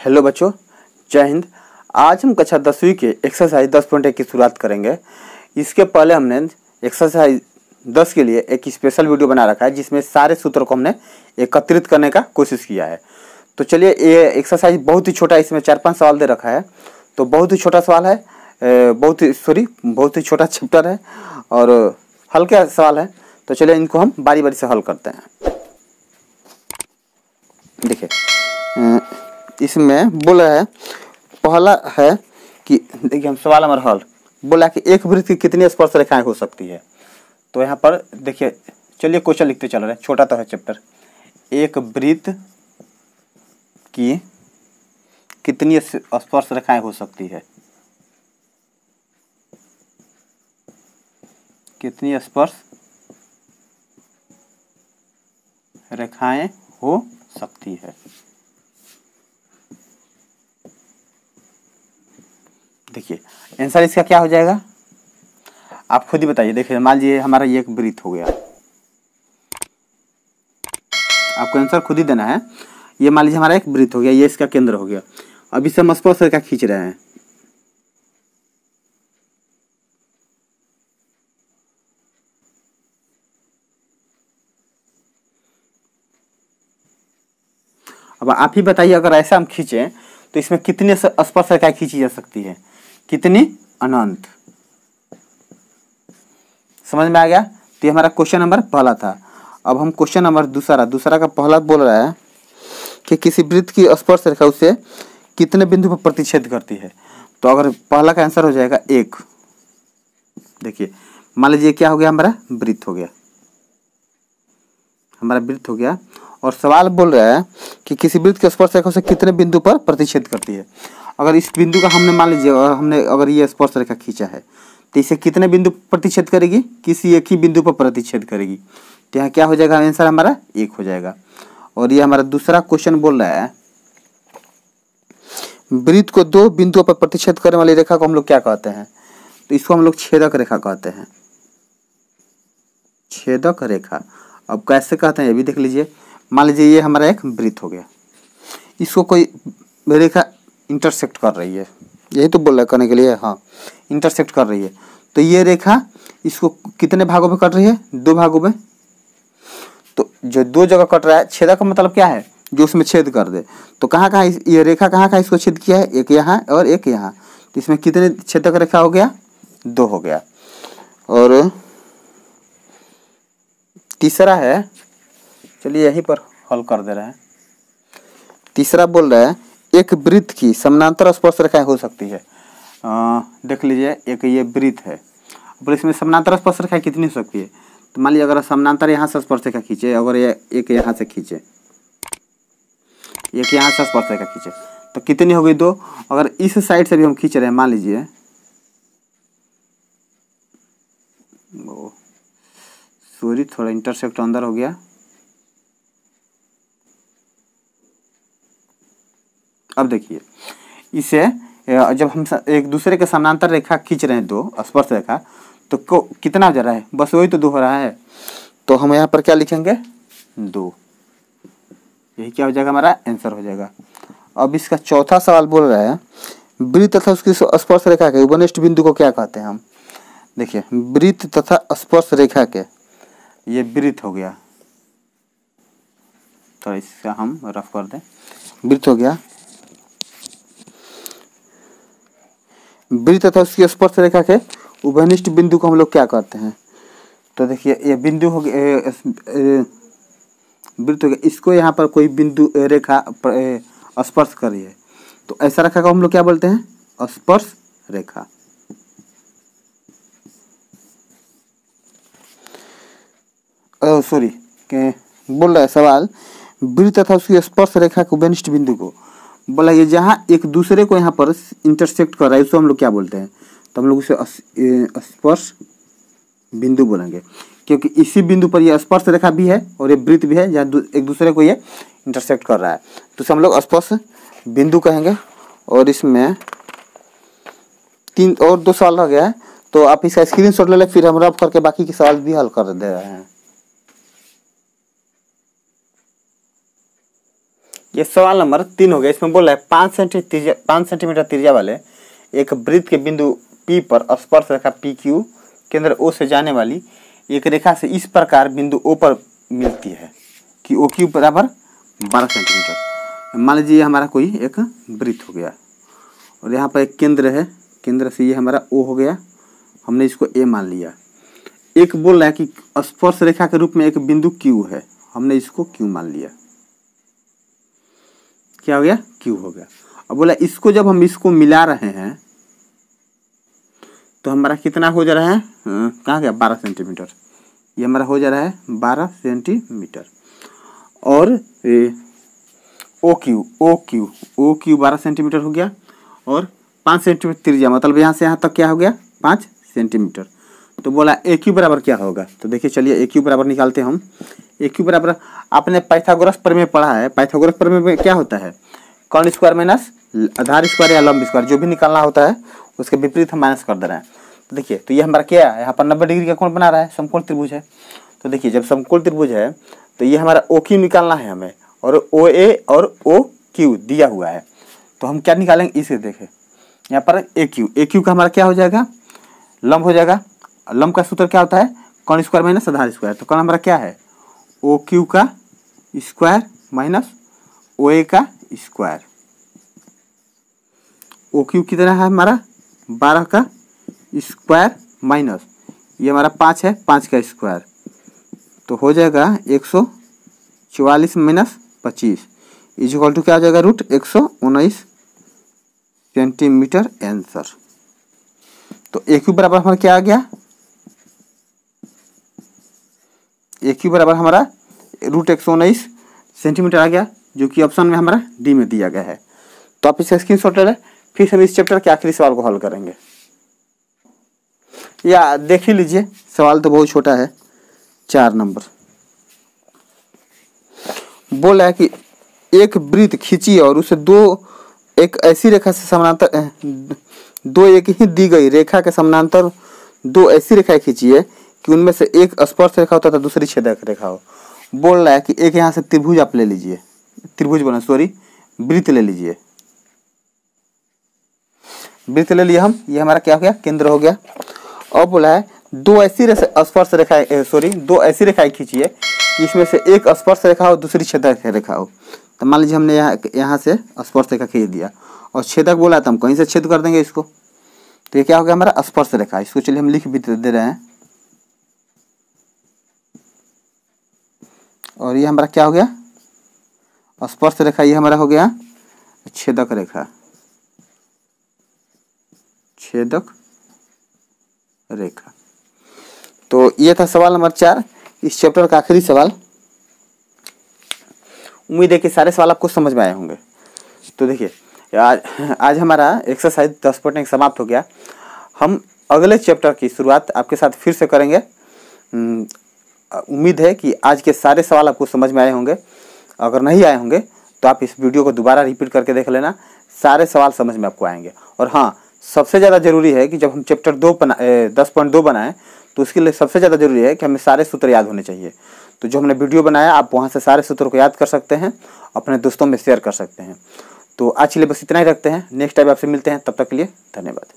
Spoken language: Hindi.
हेलो बच्चों, जय हिंद। आज हम कक्षा 10वीं के एक्सरसाइज 10.1 की शुरुआत करेंगे। इसके पहले हमने एक्सरसाइज 10 के लिए एक स्पेशल वीडियो बना रखा है जिसमें सारे सूत्रों को हमने एकत्रित करने का कोशिश किया है। तो चलिए, ये एक्सरसाइज बहुत ही छोटा, इसमें 4-5 सवाल दे रखा है। तो बहुत ही छोटा सवाल है, बहुत ही छोटा चैप्टर है और हल्के सवाल है। तो चलिए इनको हम बारी बारी से हल करते हैं। देखिए, इसमें बोला है, पहला है कि देखिए हम सवाल नंबर हल बोला कि एक वृत्त की कितनी स्पर्श रेखाएं हो सकती है। तो यहाँ पर देखिए, चलिए क्वेश्चन लिखते चल रहे हैं, छोटा तो है चैप्टर। एक वृत्त की कितनी स्पर्श रेखाएं हो सकती है, कितनी स्पर्श रेखाएं हो सकती है। देखिए आंसर इसका क्या हो जाएगा, आप खुद ही बताइए। देखिए मान लीजिए हमारा ये एक वृत्त हो गया, आपको आंसर खुद ही देना है। ये मान लीजिए हमारा एक वृत्त हो गया, ये इसका केंद्र हो गया। अब इसे हम स्पर्श रेखा खींच रहे हैं। अब आप ही बताइए, अगर ऐसा हम खींचें तो इसमें कितनी स्पर्श रेखाएं खींची जा सकती है, कितनी? अनंत। समझ में आ गया? तो ये हमारा क्वेश्चन नंबर पहला था। अब हम क्वेश्चन नंबर दूसरा का पहला बोल रहा है कि किसी वृत्त की स्पर्श रेखा उसे कितने बिंदु पर प्रतिच्छेद करती है। तो अगर पहला का आंसर हो जाएगा 1। देखिए मान लीजिए क्या हो गया, हमारा वृत्त हो गया, हमारा वृत्त हो गया। और सवाल बोल रहा है कि किसी वृत्त की स्पर्श रेखा उसे कितने बिंदु पर प्रतिच्छेद करती है। अगर इस बिंदु का हमने मान लीजिए अगर ये स्पर्श रेखा खींचा है तो इसे कितने बिंदु पर प्रतिच्छेद करेगी, किसी एक ही बिंदु पर प्रतिच्छेद करेगी। तो यहाँ क्या हो जाएगा, आंसर हमारा 1 हो जाएगा। और ये हमारा दूसरा क्वेश्चन बोल रहा है, वृत्त को 2 बिंदुओं पर प्रतिच्छेद करने वाली रेखा को हम लोग क्या कहते हैं। तो इसको हम लोग छेदक रेखा कहते हैं, छेदक रेखा। अब कैसे कहते हैं ये भी देख लीजिए। मान लीजिए ये हमारा एक वृत्त हो गया, इसको कोई रेखा इंटरसेक्ट कर रही है, यही तो बोल रहा है करने के लिए, हाँ इंटरसेक्ट कर रही है। तो ये रेखा इसको कितने भागों में कट रही है, 2 भागों में। तो जो 2 जगह कट रहा है, छेदक का मतलब क्या है, जो उसमें छेद कर दे। तो कहाँ कहाँ ये रेखा कहाँ इसको छेद किया है, एक यहाँ और एक यहाँ। तो इसमें कितने छेदक रेखा हो गया, 2 हो गया। और तीसरा है, चलिए यहीं पर हल कर दे रहे हैं। तीसरा बोल रहा है एक वृत्त की समानांतर स्पर्श रेखाएं हो सकती है। देख लीजिए, एक ये वृत्त है, और इसमें समानांतर स्पर्श रेखाएं कितनी हो सकती है। तो मान लीजिए अगर समानांतर यहाँ से स्पर्श रेखा खींचे, अगर ये एक यहाँ से खींचे, एक यहाँ से स्पर्श रेखा खींचे, तो कितनी हो गई, 2। अगर इस साइड से भी हम खींच रहे हैं, मान लीजिए, सॉरी थोड़ा इंटरसेक्ट अंदर हो गया। अब देखिए, इसे जब हम एक दूसरे के समानांतर रेखा खींच रहे हैं, 2 स्पर्श रेखा, तो कितना हो जा रहा है, बस वही तो 2 हो रहा है। तो हम यहाँ पर क्या लिखेंगे, 2। यही क्या हो जाएगा, हमारा आंसर हो जाएगा। अब इसका चौथा सवाल बोल रहा है, वृत्त तथा उसकी स्पर्श रेखा के उपनिष्ठ बिंदु को क्या कहते हैं हम। देखिए वृत्त तथा स्पर्श रेखा के, ये वृत्त हो गया, तो इसका हम रफ कर दें, वृत्त हो गया। वृत्त तथा उसकी स्पर्श रेखा के उभयनिष्ठ बिंदु को हम लोग क्या कहते हैं। तो देखिए ये बिंदु हो गया, वृत्त हो गया, इसको यहाँ पर कोई बिंदु रेखा स्पर्श कर रही है, तो ऐसा रेखा को हम लोग क्या बोलते हैं, स्पर्श रेखा। सॉरी बोल रहा है सवाल, वृत्त तथा उसकी स्पर्श रेखा के उभयनिष्ठ बिंदु को बोला, ये जहाँ एक दूसरे को यहाँ पर इंटरसेक्ट कर रहा है, उसको हम लोग क्या बोलते हैं। तो हम लोग उसे स्पर्श बिंदु बोलेंगे, क्योंकि इसी बिंदु पर ये स्पर्श रेखा भी है और ये वृत्त भी है, जहाँ एक दूसरे को ये इंटरसेक्ट कर रहा है, तो उसे हम लोग स्पर्श बिंदु कहेंगे। और इसमें 3 और 2 सवाल रह गया है, तो आप इसका स्क्रीनशॉट ले लें, फिर हम रफ करके बाकी के सवाल भी हल कर दे रहे हैं। ये सवाल नंबर 3 हो गया। इसमें बोल रहा है 5 सेंटीमीटर त्रिज्या वाले एक वृत्त के बिंदु P पर स्पर्श रेखा PQ केंद्र O से जाने वाली एक रेखा से इस प्रकार बिंदु O पर मिलती है कि OQ बराबर 12 सेंटीमीटर। मान लीजिए हमारा कोई एक वृत्त हो गया और यहाँ पर एक केंद्र है, केंद्र से ये हमारा O हो गया, हमने इसको A मान लिया। एक बोल रहा है कि स्पर्श रेखा के रूप में एक बिंदु Q है, हमने इसको Q मान लिया। क्या हो गया? Q हो गया। अब बोला इसको जब हम इसको मिला रहे हैं तो हमारा कितना हो जा रहा है, कहाँ गया, 12 सेंटीमीटर। ये हमारा हो जा रहा है 12 सेंटीमीटर। और OQ 12 सेंटीमीटर हो गया और 5 सेंटीमीटर त्रिज्या, मतलब यहाँ से यहाँ तक क्या हो गया, 5 सेंटीमीटर। तो बोला AQ बराबर क्या होगा। तो देखिए चलिए AQ बराबर निकालते हैं हम। AQ बराबर आपने पाइथागोरस प्रमेय पढ़ा है। पाइथागोरस प्रमेय में क्या होता है, कर्ण स्क्वायर माइनस आधार स्क्वायर या लंब स्क्वायर, जो भी निकालना होता है उसके विपरीत हम माइनस कर दे रहे हैं। तो देखिए, तो ये हमारा क्या है, यहाँ पर 90 डिग्री का कोण बना रहा है, समकोण त्रिभुज है। तो देखिए जब समकोण त्रिभुज है तो ये हमारा OQ निकालना है हमें, और OA और OQ दिया हुआ है। तो हम क्या निकालेंगे, इसे देखें यहाँ पर AQ का हमारा क्या हो जाएगा, लंब हो जाएगा। लंब का सूत्र क्या होता है, कर्ण स्क्वायर माइनस आधार स्क्वायर। तो कर्ण हमारा क्या है, OQ का स्क्वायर माइनस OA का स्क्वायर। OQ कितना है हमारा, 12 का स्क्वायर माइनस ये हमारा 5 है, 5 का स्क्वायर। तो हो जाएगा 144 माइनस 25 इक्वल टू क्या हो जाएगा, √119 सेंटीमीटर आंसर। तो AQ बराबर हमारा क्या आ गया, AQ बराबर हमारा √119 सेंटीमीटर आ गया, जो कि ऑप्शन में हमारा डी में दिया गया है। तो आप इसका स्क्रीनशॉट ले लें। फिर हम इस चैप्टर के आखिरी सवाल को हल करेंगे। या देख ही लीजिए, सवाल तो बहुत छोटा है। 4 नंबर बोला है कि एक वृत्त खींची और उसे एक ऐसी रेखा से समानांतर एक ही दी गई रेखा के समानांतर 2 ऐसी रेखाएं खींची है कि उनमें से एक स्पर्श रेखा होता था, दूसरी छेदक रेखा हो। बोल रहा है कि एक यहाँ से त्रिभुज आप ले लीजिए, वृत्त ले लीजिए, वृत्त ले लिया हम। ये हमारा क्या हो गया, केंद्र हो गया। और बोला है 2 ऐसी रेखाएं खींची है कि इसमें से एक स्पर्श रेखा हो, दूसरी छेदक रेखा हो। तो मान लीजिए हमने यहाँ से स्पर्श रेखा खींच दिया और छेदक बोला तो हम कहीं से छेद कर देंगे इसको। तो ये क्या हो गया हमारा स्पर्श रेखा। इसको चलिए हम लिख भी दे रहे हैं। और ये हमारा क्या हो गया, स्पर्श रेखा। ये हमारा हो गया छेदक रेखा, छेदक रेखा। तो ये था सवाल नंबर 4, इस चैप्टर का आखिरी सवाल। उम्मीद है कि सारे सवाल आपको समझ में आए होंगे। तो देखिए आज हमारा एक्सरसाइज 10.1 समाप्त हो गया। हम अगले चैप्टर की शुरुआत आपके साथ फिर से करेंगे। उम्मीद है कि आज के सारे सवाल आपको समझ में आए होंगे। अगर नहीं आए होंगे तो आप इस वीडियो को दोबारा रिपीट करके देख लेना, सारे सवाल समझ में आपको आएंगे। और हाँ, सबसे ज़्यादा जरूरी है कि जब हम चैप्टर 10.2 बनाएं तो उसके लिए सबसे ज़्यादा जरूरी है कि हमें सारे सूत्र याद होने चाहिए। तो जो हमने वीडियो बनाया आप वहाँ से सारे सूत्रों को याद कर सकते हैं, अपने दोस्तों में शेयर कर सकते हैं। तो आज के लिए बस इतना ही रखते हैं। नेक्स्ट टाइम आपसे मिलते हैं, तब तक के लिए धन्यवाद।